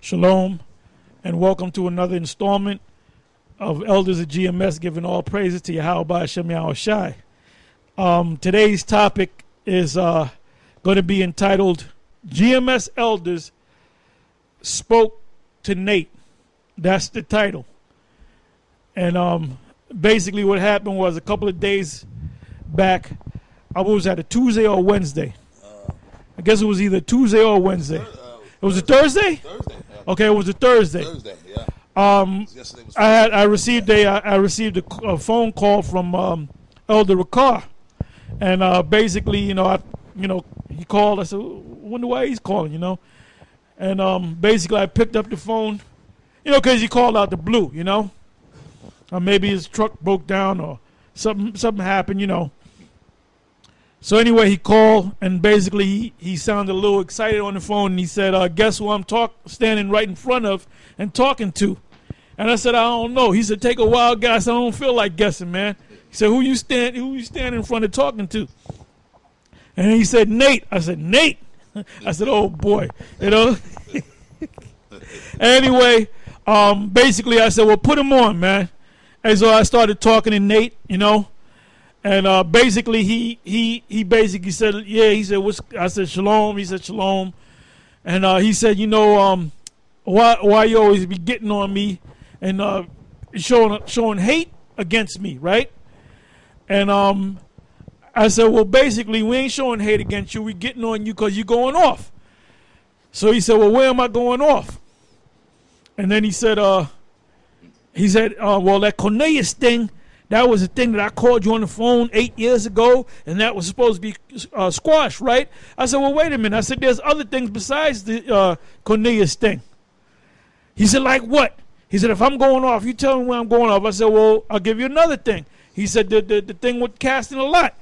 Shalom, and welcome to another installment of Elders of GMS, giving all praises to Yahweh Hashem Yahweh Shai. Today's topic is going to be entitled, GMS Elders Spoke to Nate. That's the title. And basically what happened was a couple of days back, I was at a Tuesday or Wednesday. I guess it was either Tuesday or Wednesday. It was a Thursday? Thursday. Yeah. Okay, it was a Thursday. Thursday, yeah. Yesterday was I received a phone call from Elder Ricard, and basically, he called. I said, "Wonder why he's calling," and basically, I picked up the phone, because he called out the blue, or maybe his truck broke down or something happened, So anyway, he called, and basically he sounded a little excited on the phone, and he said, guess who I'm standing right in front of and talking to? And I said, I don't know. He said, take a wild guess. I don't feel like guessing, man. He said, who you standing in front of talking to? And he said, Nate. I said, Nate? I said, oh, boy. Anyway, basically I said, well, put him on, man. And so I started talking to Nate, And basically, he basically said, yeah, he said, I said, shalom. He said, shalom. And he said, why you always be getting on me and showing hate against me, right? And I said, well, basically, we ain't showing hate against you. We getting on you because you're going off. So he said, well, where am I going off? And then he said, well, that Cornelius thing, that was the thing that I called you on the phone 8 years ago, and that was supposed to be squashed, right? I said, well, wait a minute. I said, there's other things besides the Cornelius thing. He said, like what? He said, if I'm going off, you tell me where I'm going off. I said, well, I'll give you another thing. He said, the thing with casting a lot.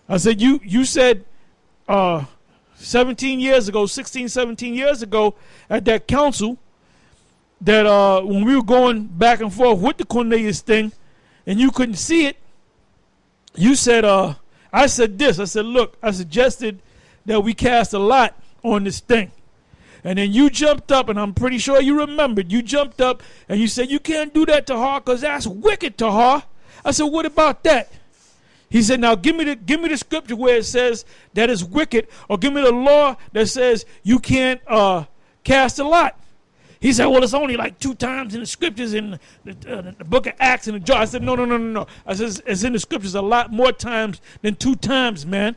I said, you said 17 years ago, 16, 17 years ago at that council that when we were going back and forth with the Cornelius thing, and you couldn't see it, you said, I said this. I said, look, I suggested that we cast a lot on this thing. And then you jumped up, and I'm pretty sure you remembered. You jumped up, and you said, you can't do that to her because that's wicked to her. I said, what about that? He said, now give me the scripture where it says that it's wicked, or give me the law that says you can't cast a lot. He said, well, it's only like 2 times in the scriptures in the book of Acts and the John. I said, no. I said, it's in the scriptures a lot more times than 2 times, man.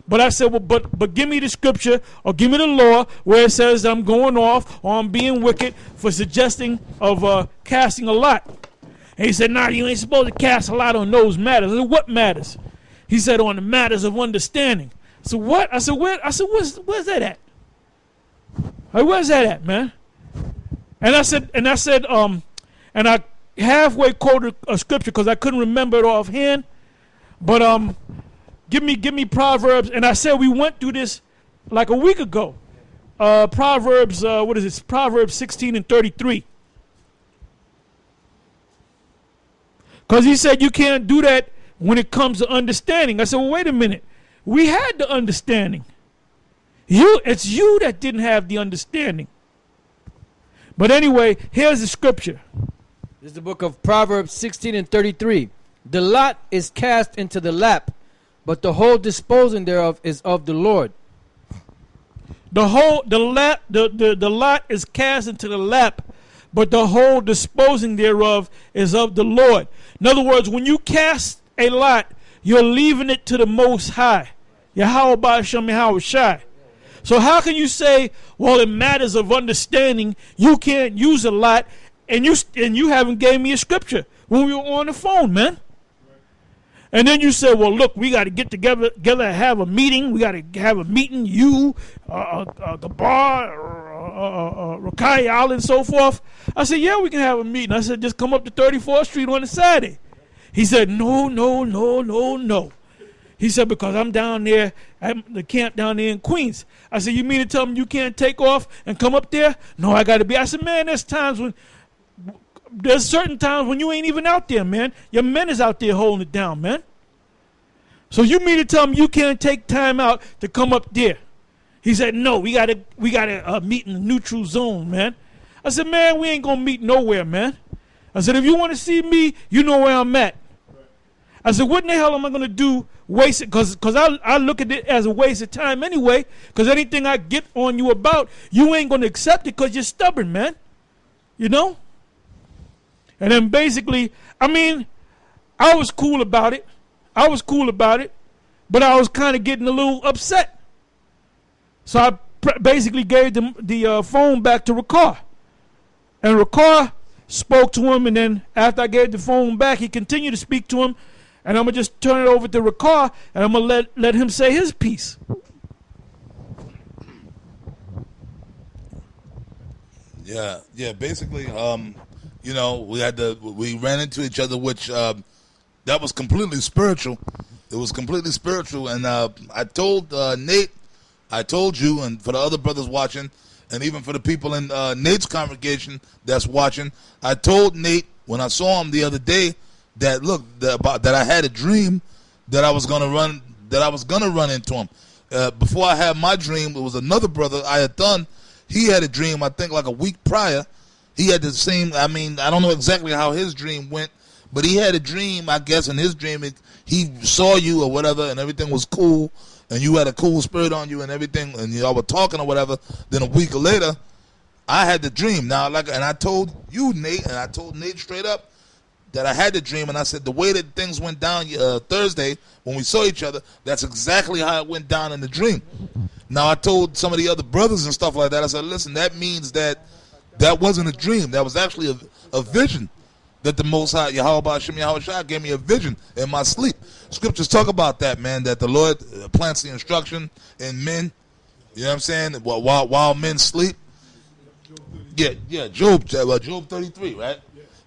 But I said, well, but give me the scripture or give me the law where it says I'm going off or I'm being wicked for suggesting of casting a lot. And he said, nah, you ain't supposed to cast a lot on those matters. I said, what matters? He said, on the matters of understanding. So what? I said, where's that at? Where's that at, man? And I said, and I halfway quoted a scripture because I couldn't remember it offhand. But give me Proverbs, and I said we went through this like a week ago. Proverbs, what is it? Proverbs 16 and 33. Because he said you can't do that when it comes to understanding. I said, well, wait a minute. We had the understanding. It's you that didn't have the understanding. But anyway, here's the scripture. This is the book of Proverbs 16 and 33. The lot is cast into the lap, but the whole disposing thereof is of the Lord. The lot is cast into the lap, but the whole disposing thereof is of the Lord. In other words, when you cast a lot, you're leaving it to the Most High. Yahweh Hashem Yahweh Shai. So how can you say, well, in matters of understanding, you can't use a lot, and you haven't gave me a scripture when we were on the phone, man? And then you said, well, look, we got to get together and have a meeting. We got to have a meeting, you, Gabar, Rakai Al, and so forth. I said, yeah, we can have a meeting. I said, just come up to 34th Street on a Saturday. He said, no. He said, because I'm down there at the camp down there in Queens. I said, you mean to tell me you can't take off and come up there? No, I got to be. I said, man, there's certain times when you ain't even out there, man. Your men is out there holding it down, man. So you mean to tell me you can't take time out to come up there? He said, no, we gotta meet in the neutral zone, man. I said, man, we ain't gonna meet nowhere, man. I said, if you want to see me, you know where I'm at. I said, what in the hell am I gonna do? Waste it, cause I look at it as a waste of time anyway. Cause anything I get on you about, you ain't gonna accept it, cause you're stubborn, man. You know. And then basically, I mean, I was cool about it. But I was kind of getting a little upset. So I basically gave the phone back to Ricard. And Ricard spoke to him, and then after I gave the phone back, he continued to speak to him. And I'm going to just turn it over to Ricard, and I'm going to let him say his piece. Yeah, basically, you know, we ran into each other, which that was completely spiritual. It was completely spiritual, and I told Nate, I told you, and for the other brothers watching, and even for the people in Nate's congregation that's watching, I told Nate when I saw him the other day that look that I had a dream that I was gonna run into him. Before I had my dream, it was another brother I had done. He had a dream, I think, like a week prior. He had the same. I mean, I don't know exactly how his dream went, but he had a dream. I guess in his dream, he saw you or whatever, and everything was cool, and you had a cool spirit on you and everything, and y'all were talking or whatever. Then a week later, I had the dream. Now, and I told you, Nate, and I told Nate straight up that I had the dream, and I said the way that things went down Thursday when we saw each other, that's exactly how it went down in the dream. Now, I told some of the other brothers and stuff like that, I said, listen, that means that wasn't a dream. That was actually a vision that the Most High, Yahweh Hashem Yahweh Shai, gave me a vision in my sleep. Scriptures talk about that, man, that the Lord plants the instruction in men, you know what I'm saying, while men sleep. Yeah, Job 33, right?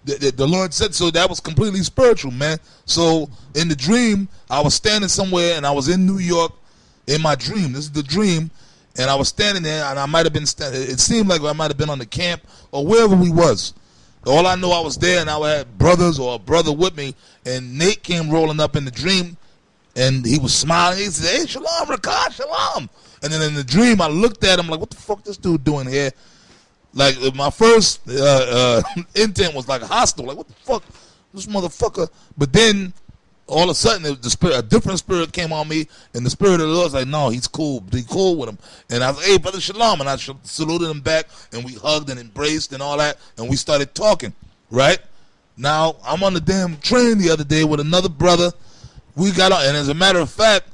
The Lord said so. That was completely spiritual, man. So in the dream, I was standing somewhere, and I was in New York in my dream. This is the dream, and I was standing there, and I might have been. It seemed like I might have been on the camp or wherever we was. All I know, I was there, and I had brothers or a brother with me, and Nate came rolling up in the dream, and he was smiling. He said, "Hey, shalom, Ricard, shalom." And then in the dream, I looked at him like, "What the fuck this dude doing here?" Like, my first intent was like hostile. Like, what the fuck? This motherfucker. But then, all of a sudden, a different spirit came on me, and the spirit of the Lord was like, no, he's cool. Be cool with him. And I was like, hey, brother Shalom. And I saluted him back, and we hugged and embraced and all that, and we started talking, right? Now, I'm on the damn train the other day with another brother. We got on, and as a matter of fact,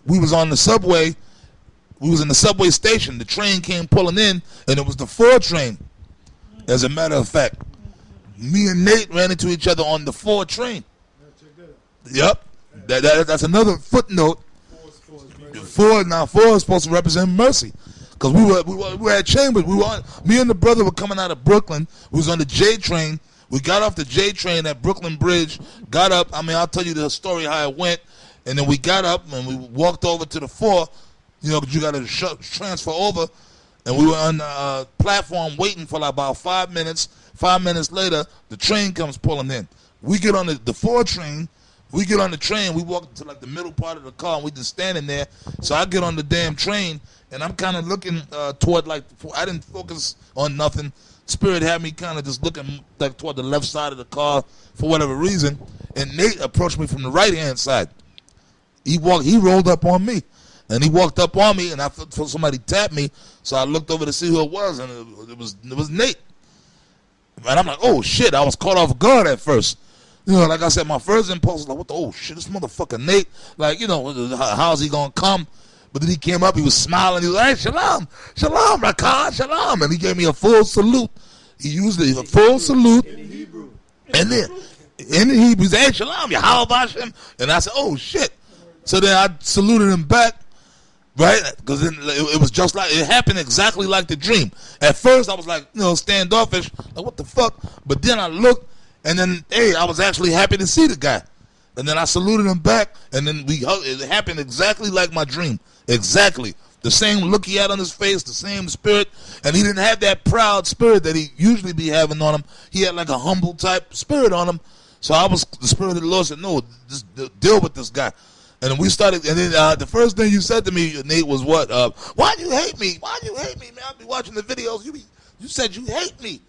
we was on the subway. We was in the subway station. The train came pulling in, and it was the 4 train. As a matter of fact, me and Nate ran into each other on the 4 train. Yep. That's another footnote. 4 is supposed to represent mercy. Because we were at Chambers. Me and the brother were coming out of Brooklyn. We was on the J train. We got off the J train at Brooklyn Bridge. Got up. I mean, I'll tell you the story how it went. And then we got up and we walked over to the 4. You know, because you got to transfer over. And we were on the platform waiting for like about 5 minutes. 5 minutes later, the train comes pulling in. We get on the 4 train. We get on the train. We walk to like the middle part of the car, and we just standing there. So I get on the damn train, and I'm kind of looking toward like, I didn't focus on nothing. Spirit had me kind of just looking like toward the left side of the car for whatever reason. And Nate approached me from the right-hand side. He rolled up on me. And he walked up on me, and I felt somebody tap me, so I looked over to see who it was, and it was Nate. And I'm like, oh, shit, I was caught off guard at first. You know, like I said, my first impulse was like, what the, oh, shit, this motherfucker Nate, like, you know, how's he going to come? But then he came up, he was smiling, he was like, hey, shalom, shalom, Ricard, shalom. And he gave me a full salute. He used a full salute. In Hebrew. And then, in the Hebrew, he said, hey, shalom, Yahweh Hashem. And I said, oh, shit. So then I saluted him back. Right? Because it was just like, it happened exactly like the dream. At first, I was like, you know, standoffish, like, what the fuck? But then I looked, and then, hey, I was actually happy to see the guy. And then I saluted him back, and then it happened exactly like my dream. Exactly. The same look he had on his face, the same spirit, and he didn't have that proud spirit that he usually be having on him. He had like a humble type spirit on him. So the spirit of the Lord said, no, just deal with this guy. And we started, and then the first thing you said to me, Nate, was what? Why do you hate me? Why do you hate me, man? I'll be watching the videos. You said you hate me.